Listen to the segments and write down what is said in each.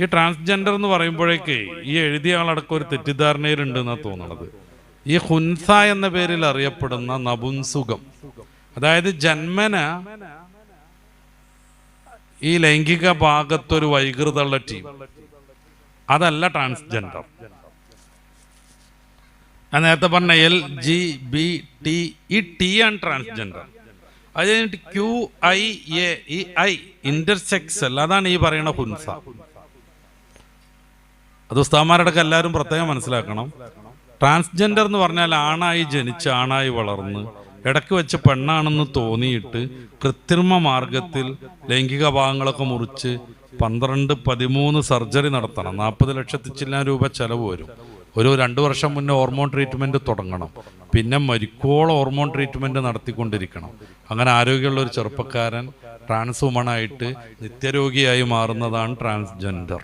ഈ ട്രാൻസ്ജെൻഡർ എന്ന് പറയുമ്പോഴേക്ക് ഈ എഴുതിയ ആളടക്കം ഒരു തെറ്റിദ്ധാരണയിലുണ്ട് എന്നാണ് തോന്നുന്നത്. ഈ ഹുൻസ എന്ന പേരിൽ അറിയപ്പെടുന്ന നപുംസുകം, അതായത് ജന്മന ഈ ലൈംഗിക ഭാഗത്തൊരു വൈകൃതമുള്ള ടീം, അതല്ല ട്രാൻസ്ജെൻഡർ. ഞാൻ നേരത്തെ പറഞ്ഞ LGBT, ഈ ടി ആണ് ട്രാൻസ്ജെൻഡർ. അത് കഴിഞ്ഞിട്ട് QIA, ഈ I ഇന്റർസെക്സൽ, അതാണ് ഈ പറയുന്ന ഹുൻസ. അത് ഉസ്താദന്മാരടക്കം എല്ലാവരും പ്രത്യേകം മനസ്സിലാക്കണം. ട്രാൻസ്ജെൻഡർ എന്ന് പറഞ്ഞാൽ ആണായി ജനിച്ച് ആണായി വളർന്ന് ഇടയ്ക്ക് വെച്ച് പെണ്ണാണെന്ന് തോന്നിയിട്ട് കൃത്രിമ മാർഗത്തിൽ ലൈംഗിക ഭാഗങ്ങളൊക്കെ മുറിച്ച് 12-13 സർജറി നടത്തണം. 40 ലക്ഷത്തി ചില്ലാൻ രൂപ ചെലവ് വരും. ഒരു 2 വർഷം മുന്നേ ഹോർമോൺ ട്രീറ്റ്മെൻറ്റ് തുടങ്ങണം. പിന്നെ മരിക്കോളം ഹോർമോൺ ട്രീറ്റ്മെൻറ്റ് നടത്തിക്കൊണ്ടിരിക്കണം. അങ്ങനെ ആരോഗ്യമുള്ള ഒരു ചെറുപ്പക്കാരൻ ട്രാൻസ് വുമണായിട്ട് നിത്യരോഗിയായി മാറുന്നതാണ് ട്രാൻസ്ജെൻഡർ.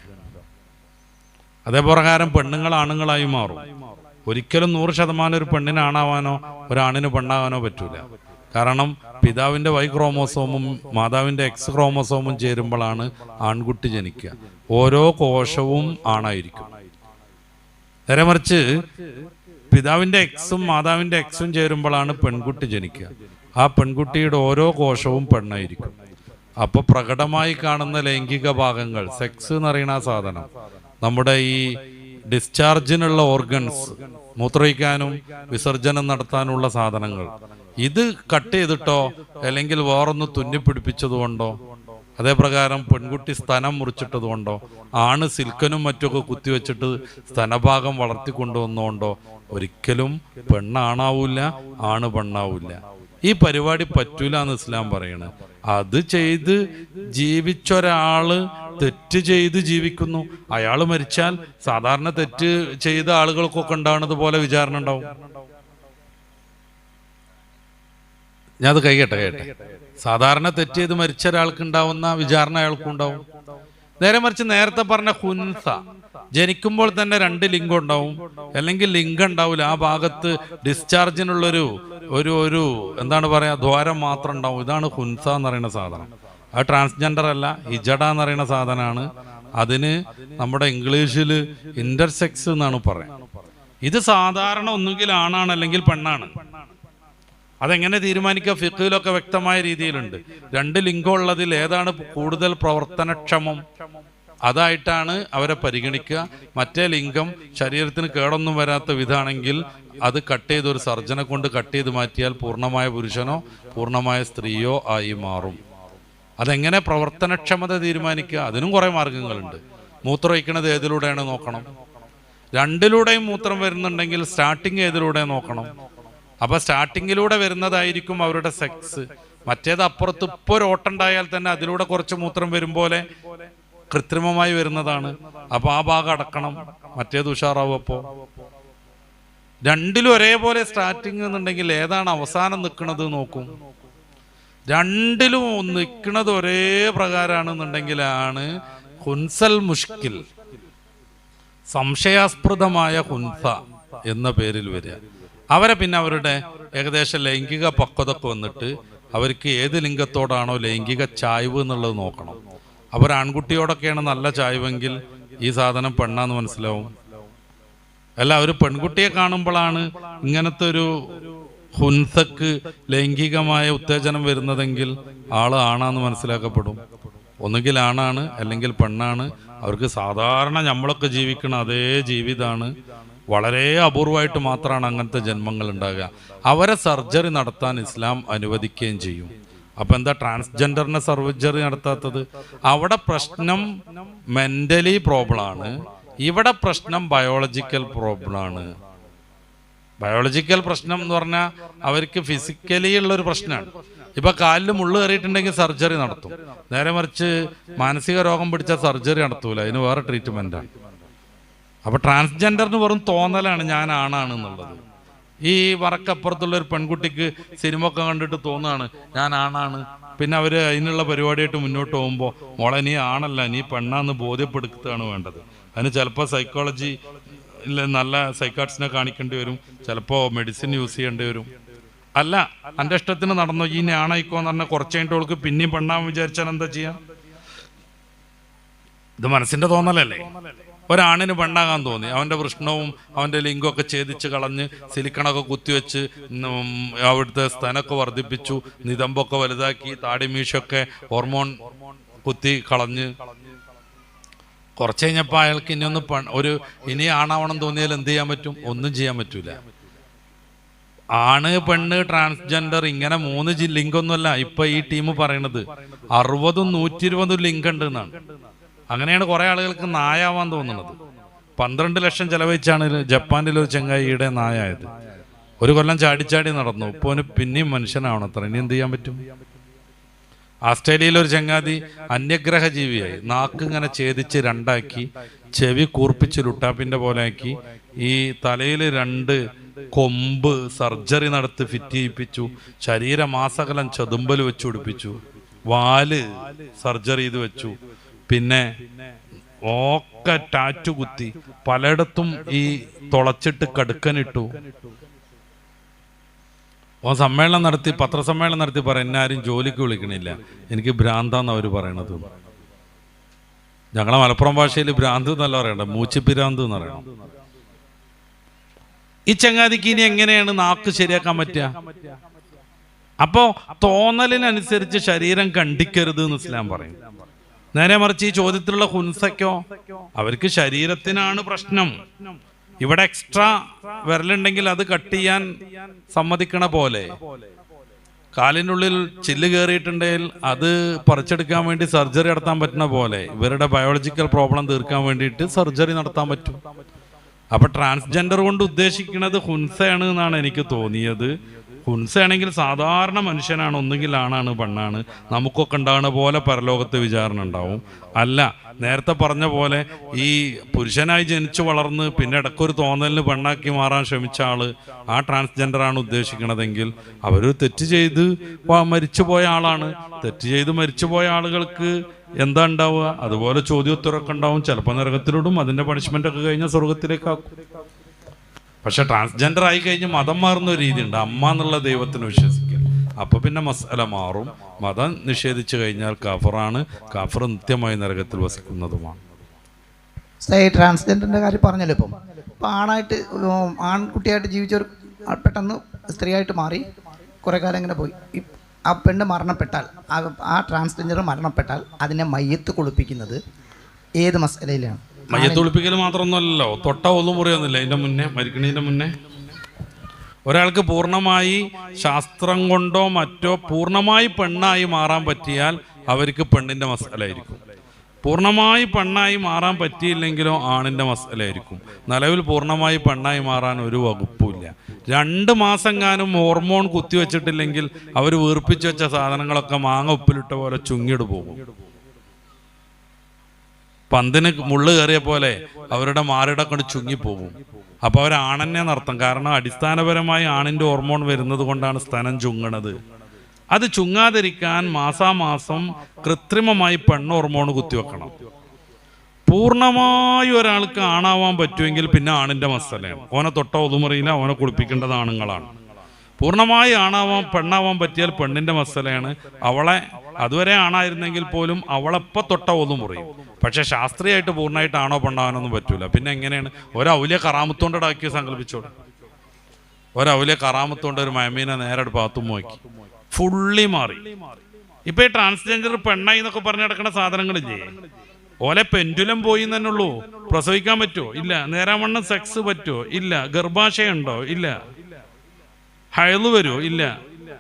അതേപ്രകാരം പെണ്ണുങ്ങൾ ആണുങ്ങളായി മാറും. ഒരിക്കലും 100% ഒരു പെണ്ണിന് ആണാവാനോ ഒരാണിന് പെണ്ണാവാനോ പറ്റൂല. കാരണം പിതാവിൻ്റെ Y ക്രോമോസോമും മാതാവിൻ്റെ X ക്രോമോസോമും ചേരുമ്പോഴാണ് ആൺകുട്ടി ജനിക്കുക. ഓരോ കോശവും ആണായിരിക്കും. നേരെ മറിച്ച് പിതാവിൻ്റെ Xും മാതാവിൻ്റെ Xും ചേരുമ്പോഴാണ് പെൺകുട്ടി ജനിക്കുക. ആ പെൺകുട്ടിയുടെ ഓരോ കോശവും പെണ്ണായിരിക്കും. അപ്പോൾ പ്രകടമായി കാണുന്ന ലൈംഗിക ഭാഗങ്ങൾ, സെക്സ് എന്ന് പറയുന്ന ആ സാധനം, നമ്മുടെ ഈ ഡിസ്ചാർജിനുള്ള ഓർഗൻസ്, മൂത്രയിക്കാനും വിസർജനം നടത്താനുള്ള സാധനങ്ങൾ, ഇത് കട്ട് ചെയ്തിട്ടോ അല്ലെങ്കിൽ വേറൊന്ന് തുന്നിപ്പിടിപ്പിച്ചതുകൊണ്ടോ, അതേപ്രകാരം പെൺകുട്ടി സ്തനം മുറിച്ചിട്ടതുകൊണ്ടോ, ആണ് സിൽക്കനും മറ്റൊക്കെ കുത്തിവെച്ചിട്ട് സ്തനഭാഗം വളർത്തിക്കൊണ്ടുവന്നുകൊണ്ടോ ഒരിക്കലും പെണ്ണാണാവൂല, ആണ് പെണ്ണാവൂല. ഈ പരിപാടി പറ്റൂല എന്ന് ഇസ്ലാം പറയണ്. അത് ചെയ്ത് ജീവിച്ചൊരാള് തെറ്റ് ചെയ്ത് ജീവിക്കുന്നു. അയാൾ മരിച്ചാൽ സാധാരണ തെറ്റ് ചെയ്ത ആളുകൾക്കൊക്കെ ഉണ്ടാവുന്നത് പോലെ വിചാരണ ഉണ്ടാവും. ഞാൻ അത് കേട്ടെ. സാധാരണ തെറ്റ് ചെയ്ത് മരിച്ച ഒരാൾക്ക് ഉണ്ടാവുന്ന വിചാരണ അയാൾക്കും ഉണ്ടാവും. നേരെ മറിച്ച് നേരത്തെ പറഞ്ഞ ഹുൻസ, ജനിക്കുമ്പോൾ തന്നെ 2 ലിംഗം ഉണ്ടാവും, അല്ലെങ്കിൽ ലിംഗം ഉണ്ടാവില്ല. ആ ഭാഗത്ത് ഡിസ്ചാർജിനുള്ളൊരു ഒരു എന്താണ് പറയാ, ദ്വാരം മാത്രം ഉണ്ടാവും. ഇതാണ് ഹുൻസ എന്ന് പറയുന്ന സാധനം. അത് ട്രാൻസ്ജെൻഡർ അല്ല, ഹിജഡ എന്ന് പറയുന്ന സാധനമാണ്. അതിന് നമ്മുടെ ഇംഗ്ലീഷിൽ ഇന്റർസെക്സ് എന്നാണ് പറയുന്നത്. ഇത് സാധാരണ ഒന്നുകിൽ ആണാണ് അല്ലെങ്കിൽ പെണ്ണാണ്. അതെങ്ങനെ തീരുമാനിക്കുക? ഫിഖ്ഹിലൊക്കെ വ്യക്തമായ രീതിയിലുണ്ട്. 2 ലിംഗമുള്ളതിൽ ഏതാണ് കൂടുതൽ പ്രവർത്തനക്ഷമം, അതായിട്ടാണ് അവരെ പരിഗണിക്കുക. മറ്റേ ലിംഗം ശരീരത്തിന് കേടൊന്നും വരാത്ത വിധാണെങ്കിൽ അത് കട്ട് ചെയ്ത് ഒരു സർജനെ കൊണ്ട് കട്ട് ചെയ്ത് മാറ്റിയാൽ പൂർണ്ണമായ പുരുഷനോ പൂർണ്ണമായ സ്ത്രീയോ ആയി മാറും. അതെങ്ങനെ പ്രവർത്തനക്ഷമത തീരുമാനിക്കുക? അതിനും കുറേ മാർഗങ്ങളുണ്ട്. മൂത്രം ഒഴിക്കണത് ഏതിലൂടെയാണ് നോക്കണം. 2ലൂടെയും മൂത്രം വരുന്നുണ്ടെങ്കിൽ സ്റ്റാർട്ടിങ് ഏതിലൂടെ നോക്കണം. അപ്പൊ സ്റ്റാർട്ടിങ്ങിലൂടെ വരുന്നതായിരിക്കും അവരുടെ സെക്സ്. മറ്റേത് അപ്പുറത്ത് ഇപ്പോൾ ഒരു ഓട്ടുണ്ടായാൽ തന്നെ അതിലൂടെ കുറച്ച് മൂത്രം വരും പോലെ കൃത്രിമമായി വരുന്നതാണ്. അപ്പൊ ആ ഭാഗം അടക്കണം, മറ്റേത് ഉഷാറാവും. അപ്പോ 2ലും ഒരേപോലെ സ്റ്റാർട്ടിങ് എന്നുണ്ടെങ്കിൽ ഏതാണ് അവസാനം നിൽക്കുന്നത് നോക്കും. 2ലും നിൽക്കുന്നത് ഒരേ പ്രകാരമാണെന്നുണ്ടെങ്കിലാണ് ഹുൻസൽ മുഷ്കിൽ, സംശയാസ്പദമായ ഹുൻസ എന്ന പേരിൽ വരിക. അവരെ പിന്നെ അവരുടെ ഏകദേശം ലൈംഗിക പക്വതക്ക് വന്നിട്ട് അവർക്ക് ഏത് ലിംഗത്തോടാണോ ലൈംഗിക ചായ്വ് എന്നുള്ളത് നോക്കണം. അവർ ആൺകുട്ടിയോടൊക്കെയാണ് നല്ല ചായ്വെങ്കിൽ ഈ സാധനം പെണ്ണാന്ന് മനസ്സിലാവും. അല്ല, ഒരു പെൺകുട്ടിയെ കാണുമ്പോഴാണ് ഇങ്ങനത്തെ ഒരു ഹുൻസക്ക് ലൈംഗികമായ ഉത്തേജനം വരുന്നതെങ്കിൽ ആള് ആണാന്ന് മനസ്സിലാക്കപ്പെടും. ഒന്നുകിൽ ആണാണ് അല്ലെങ്കിൽ പെണ്ണാണ്. അവർക്ക് സാധാരണ നമ്മളൊക്കെ ജീവിക്കണ അതേ ജീവിതമാണ്. വളരെ അപൂർവമായിട്ട് മാത്രമാണ് അങ്ങനത്തെ ജന്മങ്ങൾ ഉണ്ടാകുക. അവരെ സർജറി നടത്താൻ ഇസ്ലാം അനുവദിക്കുകയും ചെയ്യും. അപ്പൊ എന്താ ട്രാൻസ്ജെൻഡറിനെ സർജറി നടത്താത്തത്? അവിടെ പ്രശ്നം മെന്റലി പ്രോബ്ലമാണ്, ഇവിടെ പ്രശ്നം ബയോളജിക്കൽ പ്രോബ്ലമാണ്. ബയോളജിക്കൽ പ്രശ്നം എന്ന് പറഞ്ഞാൽ അവർക്ക് ഫിസിക്കലി ഉള്ളൊരു പ്രശ്നമാണ്. ഇപ്പൊ കാലിൽ മുള്ളു കയറിയിട്ടുണ്ടെങ്കിൽ സർജറി നടത്തും. നേരെ മറിച്ച് മാനസിക രോഗം പിടിച്ച സർജറി നടത്തൂല, അതിന് വേറെ ട്രീറ്റ്മെന്റാണ്. അപ്പൊ ട്രാൻസ്ജെൻഡറിന് വെറും തോന്നലാണ് ഞാൻ ആണാണ് എന്നുള്ളത്. ഈ വറക്കപ്പുറത്തുള്ള ഒരു പെൺകുട്ടിക്ക് സിനിമ ഒക്കെ കണ്ടിട്ട് തോന്നാണ് ഞാൻ ആണാണ്. പിന്നെ അവര് അതിനുള്ള പരിപാടിയായിട്ട് മുന്നോട്ട് പോകുമ്പോൾ മോളെ നീ ആണല്ല നീ പെണ്ണാന്ന് ബോധ്യപ്പെടുത്തുകയാണ് വേണ്ടത്. അതിന് ചിലപ്പോൾ സൈക്കോളജി നല്ല സൈക്കാട്രിസ്റ്റിനെ കാണിക്കേണ്ടി വരും, ചിലപ്പോൾ മെഡിസിൻ യൂസ് ചെയ്യേണ്ടി വരും. അല്ല, എൻ്റെ ഇഷ്ടത്തിന് നടന്നോ ഈ ഞാണായിക്കോന്ന് പറഞ്ഞാൽ കുറച്ച് കഴിഞ്ഞിട്ട് അവൾക്ക് പിന്നെയും പെണ്ണാൻ വിചാരിച്ചാൽ എന്താ ചെയ്യാം? ഇത് മനസ്സിന്റെ തോന്നലല്ലേ? ഒരാണിന് പെണ്ണാകാൻ തോന്നി, അവന്റെ വൃഷ്ണവും അവന്റെ ലിംഗമൊക്കെ ഛേദിച്ച് കളഞ്ഞ് സിലിക്കണൊക്കെ കുത്തിവെച്ച് അവിടുത്തെ സ്തനൊക്കെ വർദ്ധിപ്പിച്ചു, നിതമ്പൊക്കെ വലുതാക്കി, താടിമീശൊക്കെ ഹോർമോൺ കുത്തി കളഞ്ഞ് കുറച്ച് കഴിഞ്ഞപ്പോൾ അയാൾക്ക് ഇനി ആണാവണം തോന്നിയാൽ എന്ത് ചെയ്യാൻ പറ്റും? ഒന്നും ചെയ്യാൻ പറ്റൂല. ആണ്, പെണ്ണ്, ട്രാൻസ്ജെൻഡർ ഇങ്ങനെ 3 ലിംഗൊന്നുമല്ല ഇപ്പൊ ഈ ടീം പറയണത്. 60 120 ലിംഗം ഉണ്ട് എന്നാണ്. അങ്ങനെയാണ് കുറെ ആളുകൾക്ക് നായാവാൻ തോന്നുന്നത്. 12 ലക്ഷം ചെലവഴിച്ചാണ് ജപ്പാനിൽ ഒരു ചെങ്ങായിയുടെ നായായത്. ഒരു കൊല്ലം ചാടിച്ചാടി നടന്നു. ഇപ്പോൾ പിന്നെയും മനുഷ്യനാവണം അത്ര. ഇനി എന്ത് ചെയ്യാൻ പറ്റും? ഓസ്ട്രേലിയയിലൊരു ചങ്ങാതി അന്യഗ്രഹ ജീവിയായി. നാക്ക് ഇങ്ങനെ ഛേദിച്ച് 2ആക്കി, ചെവി കൂർപ്പിച്ച് ലുട്ടാപ്പിന്റെ പോലെ ആക്കി, ഈ തലയിൽ 2 കൊമ്പ് സർജറി നടത്തി ഫിറ്റ് ചെയ്യിപ്പിച്ചു, ശരീരമാസകലം ചെതുമ്പൽ വെച്ച് പിടിപ്പിച്ചു, വാല് സർജറി ചെയ്ത് വെച്ചു, പിന്നെ ഒക്കെ ടാറ്റു കുത്തി, പലയിടത്തും ഈ തുളച്ചിട്ട് കടുക്കനിട്ടു. സമ്മേളനം നടത്തി, പത്രസമ്മേളനം നടത്തി പറയും, എന്നെ ആരും ജോലിക്ക് വിളിക്കണില്ല, എനിക്ക് ഭ്രാന്താന്ന് അവർ പറയണത്. ഞങ്ങളെ മലപ്പുറം ഭാഷയിൽ ഭ്രാന്ത് എന്നല്ല പറയണ്ട, മൂച്ചിപ്പിരാന്ത് എന്ന് പറയണം. ഈ ചങ്ങാതിക്ക് ഇനി എങ്ങനെയാണ് നാക്ക് ശരിയാക്കാൻ പറ്റുക? അപ്പോ തോന്നലിനനുസരിച്ച് ശരീരം കണ്ടിക്കരുത് എന്ന് ഇസ്ലാം പറയും. നേരെ മറിച്ച് ഈ ചോദ്യത്തിലുള്ള ഹുൻസയ്ക്കോ, അവർക്ക് ശരീരത്തിനാണ് പ്രശ്നം. ഇവിടെ എക്സ്ട്രാ വിരലുണ്ടെങ്കിൽ അത് കട്ട് ചെയ്യാൻ സമ്മതിക്കണ പോലെ, കാലിനുള്ളിൽ ചില്ല് കയറിയിട്ടുണ്ടെങ്കിൽ അത് പറിച്ചെടുക്കാൻ വേണ്ടി സർജറി നടത്താൻ പറ്റുന്ന പോലെ, ഇവരുടെ ബയോളജിക്കൽ പ്രോബ്ലം തീർക്കാൻ വേണ്ടിയിട്ട് സർജറി നടത്താൻ പറ്റും. അപ്പൊ ട്രാൻസ്ജെൻഡർ കൊണ്ട് ഉദ്ദേശിക്കുന്നത് ഹുൻസയാണ് എന്നാണ് എനിക്ക് തോന്നിയത്. ഹുൻസയാണെങ്കിൽ സാധാരണ മനുഷ്യനാണ്, ഒന്നുകിൽ ആണാണ് പെണ്ണാണ്, നമുക്കൊക്കെ ഉണ്ടാകുന്ന പോലെ പരലോകത്തെ വിചാരണ ഉണ്ടാവും. അല്ല, നേരത്തെ പറഞ്ഞ പോലെ ഈ പുരുഷനായി ജനിച്ചു വളർന്ന് പിന്നെ ഇടയ്ക്കൊരു തോന്നലിന് പെണ്ണാക്കി മാറാൻ ശ്രമിച്ച ആള് ആ ട്രാൻസ്ജെൻഡറാണ് ഉദ്ദേശിക്കണതെങ്കിൽ അവർ തെറ്റ് ചെയ്ത് മരിച്ചുപോയ ആളാണ്. തെറ്റ് ചെയ്ത് മരിച്ചുപോയ ആളുകൾക്ക് എന്താ ഉണ്ടാവുക? അതുപോലെ ചോദ്യോത്തരമൊക്കെ ഉണ്ടാവും. ചിലപ്പോൾ നരകത്തിലിടും, അതിന്റെ പണിഷ്മെന്റ് ഒക്കെ കഴിഞ്ഞാൽ സ്വർഗത്തിലേക്കാക്കും. പക്ഷെ ട്രാൻസ്ജെൻഡർ ആയി കഴിഞ്ഞ് മതം മാറുന്ന ഒരു രീതിയുണ്ട്, അമ്മ എന്നുള്ള ദൈവത്തിന് വിശ്വസിക്കുക. അപ്പൊ പിന്നെ മസല മാറും. മതം നിഷേധിച്ചു കഴിഞ്ഞാൽ കാഫറാണ്, കാഫർ നിത്യമായി നരകത്തിൽ വസിക്കുന്നതുമാണ്. ട്രാൻസ്ജെൻഡറിന്റെ കാര്യം പറഞ്ഞല്ലോ. ഇപ്പം ആണായിട്ട് ആൺകുട്ടിയായിട്ട് ജീവിച്ചവർ പെട്ടെന്ന് സ്ത്രീയായിട്ട് മാറി കുറെ കാലം ഇങ്ങനെ പോയി. ആ പെണ്ണ് മരണപ്പെട്ടാൽ, ആ ട്രാൻസ്ജെൻഡർ മരണപ്പെട്ടാൽ അതിനെ മയ്യത്ത് കുളിപ്പിക്കുന്നത് ഏത് മസലയിലാണ്? മയ്യത്ത് കുളിപ്പിക്കൽ മാത്രമൊന്നുമല്ലല്ലോ, തൊട്ട ഒന്നും മുറിയൊന്നുമില്ല. അതിന്റെ മുന്നേ, മരിക്കണതിന്റെ മുന്നേ ഒരാൾക്ക് പൂർണ്ണമായി ശാസ്ത്രം കൊണ്ടോ മറ്റോ പൂർണ്ണമായി പെണ്ണായി മാറാൻ പറ്റിയാൽ അവർക്ക് പെണ്ണിന്റെ മസലയായിരിക്കും. പൂർണ്ണമായി പെണ്ണായി മാറാൻ പറ്റിയില്ലെങ്കിലോ ആണിന്റെ മസലയായിരിക്കും. നിലവിൽ പൂർണ്ണമായി പെണ്ണായി മാറാൻ ഒരു വകുപ്പുമില്ല. 2 മാസമെങ്ങാനും ഹോർമോൺ കുത്തിവെച്ചിട്ടില്ലെങ്കിൽ അവർ വീർപ്പിച്ചു വെച്ച സാധനങ്ങളൊക്കെ മാങ്ങ ഉപ്പിലിട്ട പോലെ ചുങ്ങിട് പോകും. പന്തിന് മുള്ളു കയറിയ പോലെ അവരുടെ മാറിട കൊണ്ട് ചുങ്ങിപ്പോകും. അപ്പൊ അവരാണെന്നെ നടത്തും. കാരണം അടിസ്ഥാനപരമായി ആണിന്റെ ഹോർമോൺ വരുന്നത് കൊണ്ടാണ് സ്തനം ചുങ്ങണത്. അത് ചുങ്ങാതിരിക്കാൻ മാസാമാസം കൃത്രിമമായി പെണ്ണ് ഹോർമോൺ കുത്തിവെക്കണം. പൂർണ്ണമായി ഒരാൾക്ക് ആണാവാൻ പറ്റുമെങ്കിൽ പിന്നെ ആണിന്റെ മസലയാണ്. ഓനെ തൊട്ട ഒതുമുറിയില്ല, ഓനെ കുളിപ്പിക്കേണ്ടത് ആണുങ്ങളാണ്. പൂർണ്ണമായി പെണ്ണാവാൻ പറ്റിയാൽ പെണ്ണിന്റെ മസലയാണ്. അവളെ അതുവരെ ആണായിരുന്നെങ്കിൽ പോലും അവളെപ്പോൾ തൊട്ട ഒതുമുറിയും. പക്ഷെ ശാസ്ത്രീയമായിട്ട് പൂർണ്ണമായിട്ട് ആണോ പെണ്ണാവാനൊന്നും പറ്റൂല. പിന്നെ എങ്ങനെയാണ്? ഒരൗലിയ കറാമത്തോണ്ടാക്കി സങ്കല്പിച്ചോട്. ഒരൗലിയ കറാമത്തോണ്ട് ഒരു മയമീനെ നേരെ ഭാഗത്തും നോക്കി ഫുള്ളി മാറി. ഇപ്പൊ ഈ ട്രാൻസ്ജെൻഡർ പെണ്ണായി എന്നൊക്കെ പറഞ്ഞു നടക്കുന്ന സാധനങ്ങളില്ലേ, ഓലെ പെൻഡുലം പോയി തന്നെ ഉള്ളൂ. പ്രസവിക്കാൻ പറ്റുമോ? ഇല്ല. നേരാവണ്ണം സെക്സ് പറ്റുമോ? ഇല്ല. ഗർഭാശയുണ്ടോ? ഇല്ല. ഹയല് വരുമോ? ഇല്ല.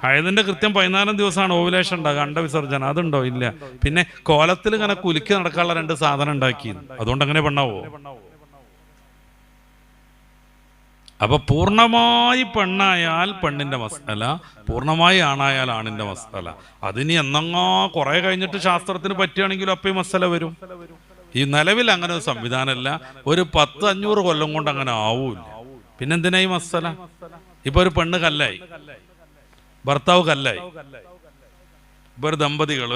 ഹയതിന്റെ കൃത്യം 14 ദിവസമാണ് ഓവുലേഷൻ ഉണ്ടാകുക, അണ്ടവിസർജനം, അതുണ്ടോ? ഇല്ല. പിന്നെ കോലത്തിൽ ഇങ്ങനെ കുലുക്കി നടക്കാനുള്ള 2 സാധനം ഉണ്ടാക്കി, അതുകൊണ്ട് അങ്ങനെ പെണ്ണാവോ? അപ്പൊ പൂർണ്ണമായി പെണ്ണായാൽ പെണ്ണിന്റെ മസല, പൂർണ്ണമായി ആണായാൽ ആണിന്റെ മസല. അതിനി എന്നങ്ങോ കുറെ കഴിഞ്ഞിട്ട് ശാസ്ത്രത്തിന് പറ്റുകയാണെങ്കിലും അപ്പൊ ഈ മസല വരും. ഈ നിലവിൽ അങ്ങനെ ഒരു സംവിധാനമല്ല. ഒരു 100-500 കൊല്ലം കൊണ്ട് അങ്ങനെ ആവൂല. പിന്നെന്തിനാ ഈ മസല? ഇപ്പൊ ഒരു പെണ്ണ് കല്ലായി, ഭർത്താവ് കല്ലായി. ഇപ്പൊ ഒരു ദമ്പതികൾ,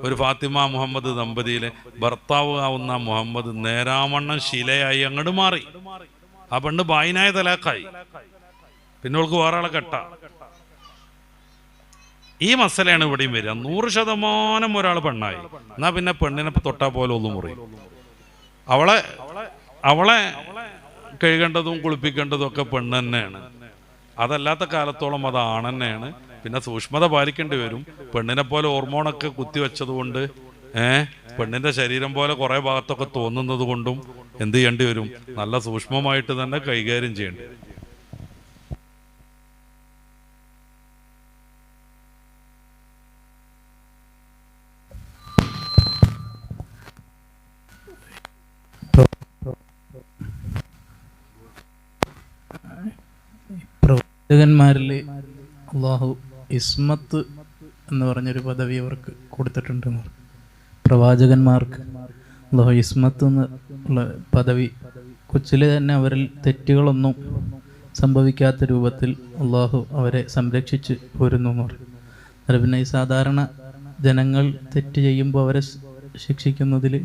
ഒരു ഫാത്തിമ മുഹമ്മദ് ദമ്പതിയിലെ ഭർത്താവ് ആവുന്ന മുഹമ്മദ് നേരാമണ്ണം ശിലയായി അങ്ങോട്ട് മാറി. ആ പെണ്ണ് ബായിനായ തലാക്കായി. പിന്നെ അവൾക്ക് വേറെ ആളെ കെട്ട. ഈ മസലയാണ് ഇവിടെയും വരിക. 100% ഒരാൾ പെണ്ണായി, എന്നാൽ പിന്നെ പെണ്ണിനെ തൊട്ടാൽ പോലെ ഒന്നും മുറിയും. അവളെ കഴുകേണ്ടതും കുളിപ്പിക്കേണ്ടതും ഒക്കെ പെണ്ണ് തന്നെയാണ്. അതല്ലാത്ത കാലത്തോളം അത് ആണ് തന്നെയാണ്. പിന്നെ സൂക്ഷ്മത പാലിക്കേണ്ടി വരും. പെണ്ണിനെ പോലെ ഹോർമോണൊക്കെ കുത്തിവെച്ചത് കൊണ്ട് പെണ്ണിന്റെ ശരീരം പോലെ കുറെ ഭാഗത്തൊക്കെ തോന്നുന്നത് കൊണ്ടും എന്ത് ചെയ്യേണ്ടി വരും? നല്ല സൂക്ഷ്മമായിട്ട് തന്നെ കൈകാര്യം ചെയ്യേണ്ടി വരും. പ്രവാചകന്മാരിൽ അള്ളാഹു ഇസ്മത്ത് എന്ന് പറഞ്ഞൊരു പദവി അവർക്ക് കൊടുത്തിട്ടുണ്ടെന്ന്. പ്രവാചകന്മാർക്ക് അള്ളാഹു ഇസ്മത്ത് എന്നുള്ള പദവി കൊച്ചിലെ തന്നെ അവരിൽ തെറ്റുകളൊന്നും സംഭവിക്കാത്ത രൂപത്തിൽ അള്ളാഹു അവരെ സംരക്ഷിച്ച് പോരുന്നു എന്ന് പറയും. അത് പിന്നെ ഈ സാധാരണ ജനങ്ങൾ തെറ്റ് ചെയ്യുമ്പോൾ അവരെ ശിക്ഷിക്കുന്നതിൽ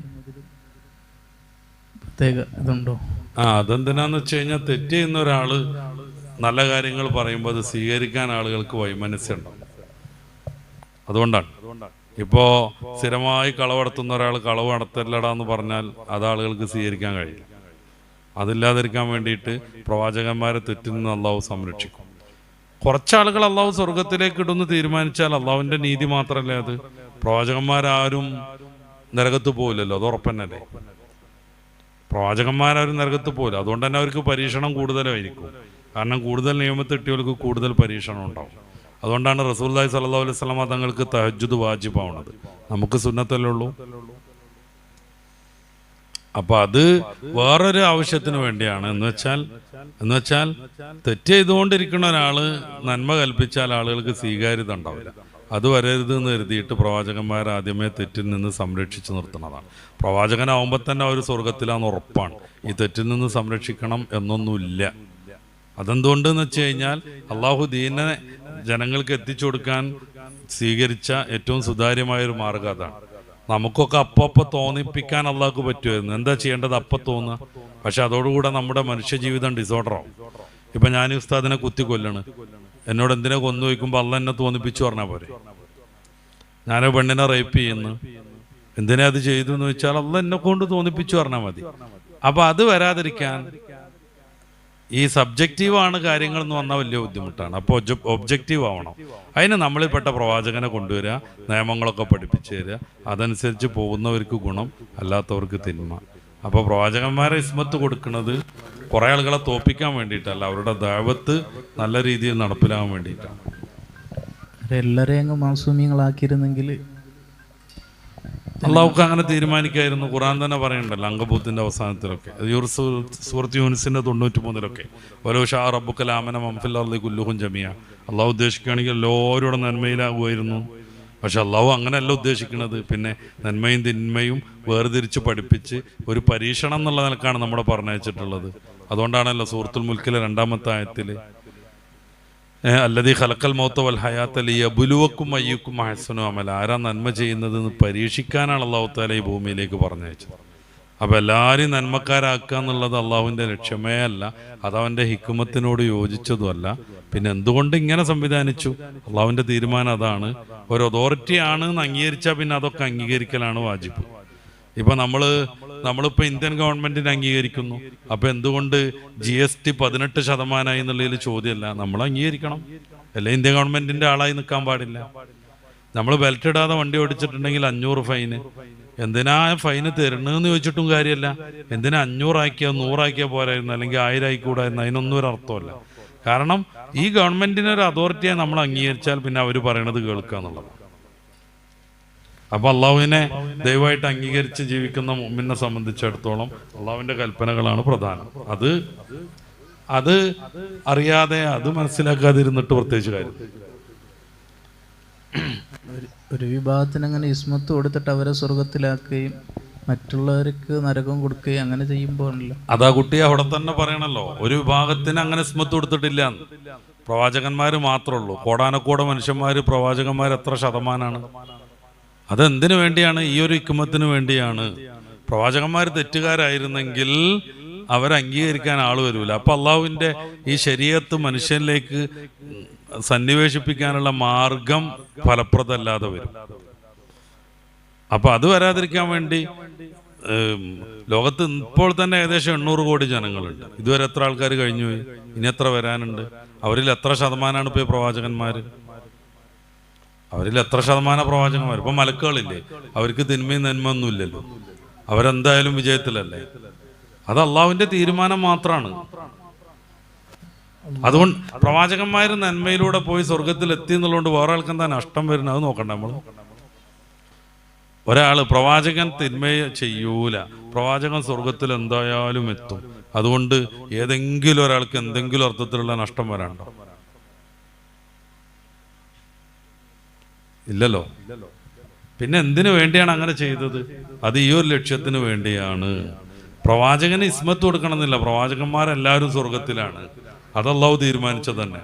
പ്രത്യേക ഇതുണ്ടോ? അതെന്തിനാന്ന് വെച്ച് കഴിഞ്ഞാൽ തെറ്റ് ചെയ്യുന്ന ഒരാള് നല്ല കാര്യങ്ങൾ പറയുമ്പോൾ അത് സ്വീകരിക്കാൻ ആളുകൾക്ക് വൈമനസ്സുണ്ടാവും. അതുകൊണ്ടാണ് ഇപ്പോൾ സ്ഥിരമായി കളവടത്തുന്ന ഒരാൾ കളവ് നടത്തല്ലടാന്ന് പറഞ്ഞാൽ അത് ആളുകൾക്ക് സ്വീകരിക്കാൻ കഴിയില്ല. അതില്ലാതിരിക്കാൻ വേണ്ടിയിട്ട് പ്രവാചകന്മാരെ തെറ്റിൽ നിന്ന് അള്ളാഹു സംരക്ഷിക്കും. കുറച്ചാളുകൾ അള്ളാഹു സ്വർഗത്തിലേക്ക് ഇടുന്ന് തീരുമാനിച്ചാൽ അള്ളാഹുവിൻ്റെ നീതി മാത്രമല്ലേ അത്. പ്രവാചകന്മാരാരും നരകത്ത് പോകില്ലല്ലോ, അത് ഉറപ്പന്നല്ലേ. പ്രവാചകന്മാരാരും നരകത്ത് പോകില്ല. അതുകൊണ്ട് തന്നെ അവർക്ക് പരീക്ഷണം കൂടുതലായിരിക്കും. കാരണം കൂടുതൽ നിയമത്തെട്ടിയവർക്ക് കൂടുതൽ പരീക്ഷണം ഉണ്ടാവും. അതുകൊണ്ടാണ് റസൂലുള്ളാഹി സ്വല്ലല്ലാഹു അലൈഹി വസല്ലം തങ്ങൾക്ക് തഹജ്ജുദ് വാജിബാവുന്നത്. നമുക്ക് സുന്നത്തല്ലേ ഉള്ളൂ. അപ്പൊ അത് വേറൊരു ആവശ്യത്തിന് വേണ്ടിയാണ്. എന്ന് വെച്ചാൽ തെറ്റ് ചെയ്തുകൊണ്ടിരിക്കുന്ന ഒരാള് നന്മ കൽപ്പിച്ചാൽ ആളുകൾക്ക് സ്വീകാര്യത ഉണ്ടാവില്ല. അത് വരരുത് എന്ന് കരുതിയിട്ട് പ്രവാചകന്മാർ ആദ്യമേ തെറ്റിൽ നിന്ന് സംരക്ഷിച്ചു നിർത്തുന്നതാണ്. പ്രവാചകനാവുമ്പോൾ തന്നെ അവർ സ്വർഗത്തിലാന്ന് ഉറപ്പാണ്. ഈ തെറ്റിൽ നിന്ന് സംരക്ഷിക്കണം എന്നൊന്നുമില്ല. അതെന്തുകൊണ്ടെന്ന് വെച്ച് കഴിഞ്ഞാൽ അള്ളാഹു ദീനെ ജനങ്ങൾക്ക് എത്തിച്ചു കൊടുക്കാൻ സ്വീകരിച്ച ഏറ്റവും സുതാര്യമായൊരു മാർഗം അതാണ്. നമുക്കൊക്കെ അപ്പപ്പോൾ തോന്നിപ്പിക്കാൻ അള്ളാഹ്ക്ക് പറ്റുമായിരുന്നു. എന്താ ചെയ്യേണ്ടത്? അപ്പം തോന്നുക. പക്ഷെ അതോടുകൂടെ നമ്മുടെ മനുഷ്യജീവിതം ഡിസോർഡറാവും. ഇപ്പം ഞാൻ ഉസ്താദിനെ കുത്തി കൊല്ലണ്, എന്നോട് എന്തിനെ കൊന്നു വയ്ക്കുമ്പോൾ അള്ള എന്നെ തോന്നിപ്പിച്ചു പറഞ്ഞാൽ പോരെ. ഞാൻ പെണ്ണിനെ റേപ്പ് ചെയ്യുന്നു, എന്തിനാ അത് ചെയ്തു എന്ന് വെച്ചാൽ അള്ള എന്നെ കൊണ്ട് തോന്നിപ്പിച്ചു പറഞ്ഞാൽ മതി. അപ്പം അത് വരാതിരിക്കാൻ ഈ സബ്ജക്റ്റീവാണ് കാര്യങ്ങൾ എന്ന് വന്നാൽ വലിയ ബുദ്ധിമുട്ടാണ്. അപ്പോൾ ഒബ്ജക്റ്റീവ് ആവണം. അതിന് നമ്മളിൽപ്പെട്ട പ്രവാചകനെ കൊണ്ടുവരിക, നിയമങ്ങളൊക്കെ പഠിപ്പിച്ചു തരിക, അതനുസരിച്ച് പോകുന്നവർക്ക് ഗുണം, അല്ലാത്തവർക്ക് തിന്മ. അപ്പോൾ പ്രവാചകന്മാരെ ഇസ്മത്ത് കൊടുക്കുന്നത് കുറേ ആളുകളെ തോപ്പിക്കാൻ വേണ്ടിയിട്ടല്ല, അവരുടെ ദഅവത്ത് നല്ല രീതിയിൽ നടപ്പിലാകാൻ വേണ്ടിയിട്ടാണ്. എല്ലാവരെയും അങ്ങ് മാസൂമിയങ്ങളാക്കിയിരുന്നെങ്കിൽ അള്ളാഹുക്ക് അങ്ങനെ തീരുമാനിക്കായിരുന്നു. ഖുർആൻ തന്നെ പറയുന്നുണ്ടല്ലോ അങ്കബൂത്തിന്റെ അവസാനത്തിലൊക്കെ, സൂറത്ത് യൂനിസിന്റെ 93 വലോ ഷാ റബ്ബുക ലആമന മൻ ഫിൽ അർളി കുല്ലുഹും ജമിയ. അള്ളാഹു ഉദ്ദേശിക്കുകയാണെങ്കിൽ എല്ലാവരുടെ നന്മയിലാകുമായിരുന്നു. പക്ഷെ അള്ളാഹു അങ്ങനെയല്ല ഉദ്ദേശിക്കുന്നത്. പിന്നെ നന്മയും തിന്മയും വേർതിരിച്ച് പഠിപ്പിച്ച് ഒരു പരീക്ഷണം എന്നുള്ള നിലക്കാണ് നമ്മളെ പറഞ്ഞയച്ചിട്ടുള്ളത്. അതുകൊണ്ടാണല്ലോ സൂറത്തുൽ മുൽക്കിലെ 2-ാമത്തെ ആയത്തിൽ അല്ലദീ ഖലഖൽ മൗത വൽ ഹയാത ലിയബ്ലുവക്കും അയ്യുക്കും അഹ്സനു അമല. ആരാ നന്മ ചെയ്യുന്നതെന്ന് പരീക്ഷിക്കാനാണ് അള്ളാഹു തആല ഈ ഭൂമിയിലേക്ക് പറഞ്ഞയച്ചത്. അപ്പോൾ എല്ലാവരെയും നന്മക്കാരാക്കുക എന്നുള്ളത് അള്ളാഹുവിൻ്റെ ലക്ഷ്യമേ അല്ല, അതവൻ്റെ ഹിക്മത്തിനോട് യോജിച്ചതുമല്ല. പിന്നെ എന്തുകൊണ്ട് ഇങ്ങനെ സംവിധാനിച്ചു? അള്ളാഹുവിൻ്റെ തീരുമാനം അതാണ്. ഒരു അതോറിറ്റി ആണ് എന്ന് അംഗീകരിച്ചാൽ പിന്നെ അതൊക്കെ അംഗീകരിക്കലാണ് വാജിബ്. ഇപ്പം നമ്മളിപ്പോൾ ഇന്ത്യൻ ഗവൺമെൻറ്റിനെ അംഗീകരിക്കുന്നു. അപ്പോൾ എന്തുകൊണ്ട് GST 18% എന്നുള്ളതിൽ ചോദ്യമല്ല, നമ്മൾ അംഗീകരിക്കണം. അല്ലെ ഇന്ത്യൻ ഗവൺമെൻറ്റിൻ്റെ ആളായി നിൽക്കാൻ പാടില്ല. നമ്മൾ ബെൽറ്റ് ഇടാതെ വണ്ടി ഓടിച്ചിട്ടുണ്ടെങ്കിൽ 500 ഫൈന്. എന്തിനാ ഫൈന് തരണമെന്ന് ചോദിച്ചിട്ടും കാര്യമല്ല. എന്തിനാ 500 ആക്കിയാൽ 100 ആക്കിയാൽ പോരായിരുന്നു, അല്ലെങ്കിൽ 1000 ആയിക്കൂടായിരുന്നു. അതിനൊന്നും ഒരു അർത്ഥമല്ല. കാരണം ഈ ഗവൺമെൻറ്റിനെ ഒരു അതോറിറ്റിയെ നമ്മൾ അംഗീകരിച്ചാൽ പിന്നെ അവർ പറയണത് കേൾക്കുക എന്നുള്ളതാണ്. അപ്പോൾ അള്ളാഹുവിനെ ദൈവമായിട്ട് അംഗീകരിച്ച് ജീവിക്കുന്ന മുഅ്മിനെ സംബന്ധിച്ചിടത്തോളം അള്ളാഹുവിൻ്റെ കൽപ്പനകളാണ് പ്രധാനം. അത് അറിയാതെ അത് മനസ്സിലാക്കാതിരുന്നിട്ട് പ്രത്യേകിച്ച് കാര്യം. ഒരു വിഭാഗത്തിന് അങ്ങനെ ഇസ്മത്ത് കൊടുത്തിട്ട് അവരെ സ്വർഗത്തിലാക്കുകയും മറ്റുള്ളവർക്ക് നരകം കൊടുക്കുകയും അങ്ങനെ ചെയ്യുമ്പോൾ അതാ കുട്ടി അവിടെ തന്നെ പറയണല്ലോ, ഒരു വിഭാഗത്തിന് അങ്ങനെ ഇസ്മത്ത് കൊടുത്തിട്ടില്ല. പ്രവാചകന്മാർ മാത്രമേ ഉള്ളൂ. കോടാനക്കോടെ മനുഷ്യന്മാർ പ്രവാചകന്മാർ എത്ര ശതമാനമാണ്? അതെന്തിനു വേണ്ടിയാണ്? ഈ ഒരു ഹിക്മത്തിന് വേണ്ടിയാണ്. പ്രവാചകന്മാർ തെറ്റുകാരായിരുന്നെങ്കിൽ അവരെ അംഗീകരിക്കാൻ ആൾ വരില്ല. അപ്പം അള്ളാഹുവിൻ്റെ ഈ ശരീഅത്ത് മനുഷ്യനിലേക്ക് സന്നിവേശിപ്പിക്കാനുള്ള മാർഗം ഫലപ്രദമല്ലാതെ വരും. അപ്പൊ അത് വരാതിരിക്കാൻ വേണ്ടി ലോകത്ത് ഇപ്പോൾ തന്നെ ഏകദേശം 800 കോടി ജനങ്ങളുണ്ട്. ഇതുവരെ എത്ര ആൾക്കാർ കഴിഞ്ഞു പോയി? ഇനി എത്ര വരാനുണ്ട്? അവരിൽ എത്ര ശതമാനമാണ് ഇപ്പോൾ പ്രവാചകന്മാര്? അവരിൽ എത്ര ശതമാനം പ്രവാചകന്മാർ? ഇപ്പൊ മലക്കുകളില്ലേ, അവർക്ക് തിന്മയും നന്മയൊന്നും ഇല്ലല്ലോ, അവരെന്തായാലും വിജയത്തിലല്ലേ. അത് അള്ളാഹുവിന്റെ തീരുമാനം മാത്രമാണ്. അതുകൊണ്ട് പ്രവാചകന്മാർ നന്മയിലൂടെ പോയി സ്വർഗത്തിൽ എത്തി എന്നുള്ളതുകൊണ്ട് വേറെ ആൾക്ക് എന്താ നഷ്ടം വരുന്നത്? അത് നോക്കണ്ട നമ്മൾ. ഒരാള് പ്രവാചകൻ തിന്മയെ ചെയ്യൂല, പ്രവാചകൻ സ്വർഗത്തിൽ എന്തായാലും എത്തും. അതുകൊണ്ട് ഏതെങ്കിലും ഒരാൾക്ക് എന്തെങ്കിലും അർത്ഥത്തിലുള്ള നഷ്ടം വരാണ്ടോ? ഇല്ലല്ലോ. പിന്നെ എന്തിനു വേണ്ടിയാണ് അങ്ങനെ ചെയ്തത്? അത് ഈ ഒരു ലക്ഷ്യത്തിന് വേണ്ടിയാണ്. പ്രവാചകന് ഇസ്മത്ത് കൊടുക്കണമെന്നില്ല, പ്രവാചകന്മാരെല്ലാവരും സ്വർഗത്തിലാണ്. അത് അല്ലാഹു തീരുമാനിച്ചത് തന്നെ.